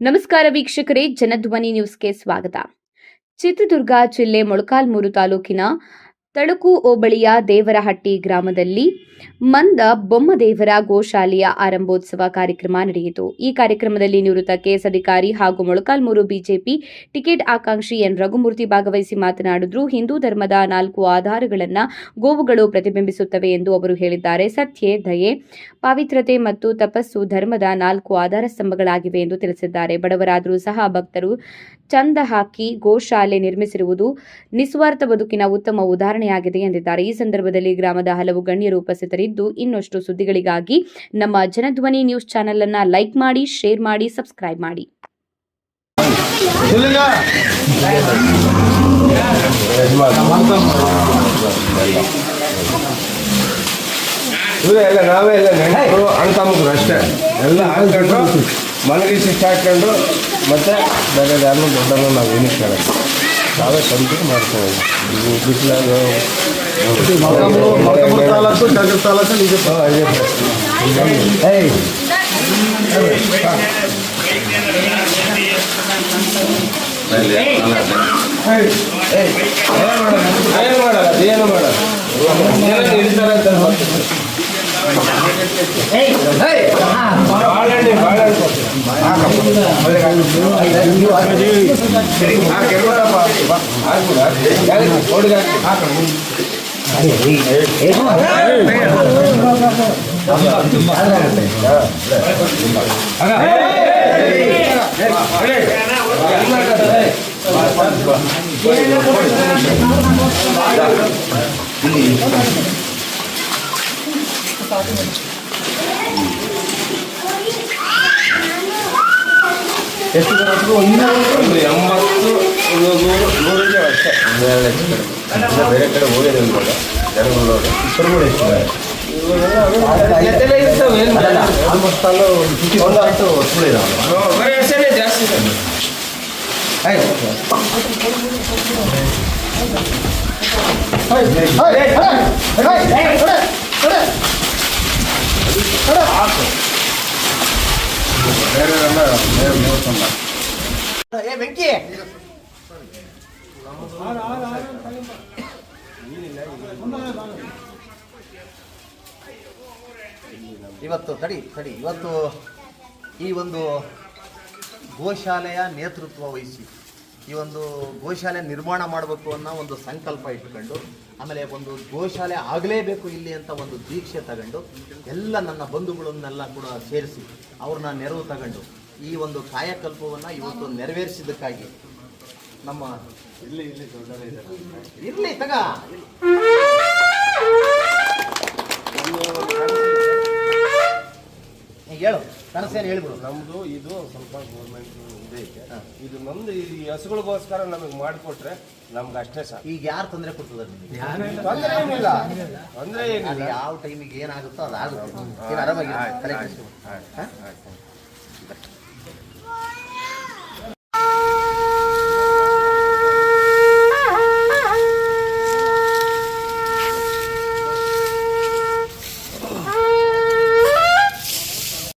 ನಮಸ್ಕಾರ ವೀಕ್ಷಕರೇ, ಜನಧ್ವನಿ ನ್ಯೂಸ್ಗೆ ಸ್ವಾಗತ. ಚಿತ್ರದುರ್ಗ ಜಿಲ್ಲೆ ಮೊಳಕಾಲ್ಮೂರು ತಾಲೂಕಿನ ತಳಕು ಹೋಬಳಿಯ ದೇವರಹಟ್ಟಿ ಗ್ರಾಮದಲ್ಲಿ ಮಂದ ಬೊಮ್ಮದೇವರ ಗೋಶಾಲೆಯ ಆರಂಭೋತ್ಸವ ಕಾರ್ಯಕ್ರಮ ನಡೆಯಿತು. ಈ ಕಾರ್ಯಕ್ರಮದಲ್ಲಿ ನಿವೃತ್ತ ಕೆಎಸ್ ಅಧಿಕಾರಿ ಹಾಗೂ ಮೊಳಕಾಲ್ಮೂರು ಬಿಜೆಪಿ ಟಿಕೆಟ್ ಆಕಾಂಕ್ಷಿ ಎನ್ ರಘುಮೂರ್ತಿ ಭಾಗವಹಿಸಿ ಮಾತನಾಡಿದ್ರು. ಹಿಂದೂ ಧರ್ಮದ 4 ಆಧಾರಗಳನ್ನು ಗೋವುಗಳು ಪ್ರತಿಬಿಂಬಿಸುತ್ತವೆ ಎಂದು ಅವರು ಹೇಳಿದ್ದಾರೆ. ಸತ್ಯ, ದಯೆ, ಪಾವಿತ್ರತೆ ಮತ್ತು ತಪಸ್ಸು ಧರ್ಮದ 4 ಆಧಾರ ಸ್ತಂಭಗಳಾಗಿವೆ ಎಂದು ತಿಳಿಸಿದ್ದಾರೆ. ಬಡವರಾದರೂ ಸಹ ಭಕ್ತರು ಚಂದ ಹಾಕಿ ಗೋಶಾಲೆ ನಿರ್ಮಿಸಿರುವುದು ನಿಸ್ವಾರ್ಥ ಬದುಕಿನ ಉತ್ತಮ ಉದಾಹರಣೆಯಾಗಿದೆ ಎಂದಿದ್ದಾರೆ. ಈ ಸಂದರ್ಭದಲ್ಲಿ ಗ್ರಾಮದ ಹಲವು ಗಣ್ಯರು ಉಪಸ್ಥಿತರಿದ್ದು, ಇನ್ನಷ್ಟು ಸುದ್ದಿಗಳಿಗಾಗಿ ನಮ್ಮ ಜನಧ್ವನಿ ನ್ಯೂಸ್ ಚಾನೆಲ್ ಅನ್ನು ಲೈಕ್ ಮಾಡಿ, ಶೇರ್ ಮಾಡಿ, ಸಬ್ಸ್ಕ್ರೈಬ್ ಮಾಡಿ. ಎಲ್ಲ ನಾವೇ ಎಲ್ಲ ನೆನಪು ಅಣ್ತಮ್ಮಗಳು ಅಷ್ಟೇ ಎಲ್ಲ ಹಾಕೊಂಡು ಮಲಗಿಸಿ ಹಾಕೊಂಡು ಮತ್ತೆ ಬೇರೆ ಯಾರನ್ನೂ ದೊಡ್ಡನ್ನು ನಾವು ಏನಕ್ಕೆ ಕೇಳೋದು, ನಾವೇ ಕಂಪ್ಲೀಟ್ ಮಾಡ್ತೇವೆ. ಬಿಸಿಲಾಗ ಏನು ಮಾಡಲ್ಲ ಇರ್ತಾರಂತ ಎಷ್ಟು ಬರೋದು? 80 100 ಅಷ್ಟೇ. 2 ಬೇರೆ ಕಡೆ ಹೋಗೋದು ಜನಗಳು ಆಲ್ಮೋಸ್ಟ್ ಅಲ್ಲ ಒಂದು 10 ವರ್ಷಗಳು ಇದಾವೆ. ಜಾಸ್ತಿ ಬೆಂಕಿ ಇವತ್ತು ಈ ಒಂದು ಗೋಶಾಲೆಯ ನೇತೃತ್ವ ವಹಿಸಿ ಈ ಒಂದು ಗೋಶಾಲೆ ನಿರ್ಮಾಣ ಮಾಡಬೇಕು ಅನ್ನೋ ಒಂದು ಸಂಕಲ್ಪ ಇಟ್ಕೊಂಡು, ಆಮೇಲೆ ಒಂದು ಗೋಶಾಲೆ ಆಗಲೇಬೇಕು ಇಲ್ಲಿ ಅಂತ ಒಂದು ದೀಕ್ಷೆ ತಗೊಂಡು ಎಲ್ಲ ನನ್ನ ಬಂಧುಗಳನ್ನೆಲ್ಲ ಕೂಡ ಸೇರಿಸಿ ಅವ್ರನ್ನ ನೆರವು ತಗೊಂಡು ಈ ಒಂದು ಕಾಯಕಲ್ಪವನ್ನು ಇವತ್ತು ನೆರವೇರಿಸಿದ್ದಕ್ಕಾಗಿ ನಮ್ಮ ಇರಲಿ ತಗ ಹೇಳು ಕನಸೇನು ಹೇಳ್ಬಿಡು. ನಮ್ಮದು ಇದು ಸ್ವಲ್ಪ ಗೌರ್ಮೆಂಟ್ ಇದೆ, ಇದು ನಮ್ದು ಈ ಹಸುಗಳಿಗೋಸ್ಕರ ನಮಗೆ ಮಾಡಿಕೊಟ್ರೆ ನಮ್ಗೆ ಅಷ್ಟೇ ಸಾಕು. ಈಗ ಯಾರು ತೊಂದರೆ ಕೊಡ್ತದೆ? ತೊಂದರೆ ಏನಿಲ್ಲ, ತೊಂದರೆ ಏನಿಲ್ಲ. ಯಾವ ಟೈಮಿಗೆ ಏನಾಗುತ್ತೋ ಅದು ಆಗುತ್ತೆ. ಆರಾಮಾಗಿ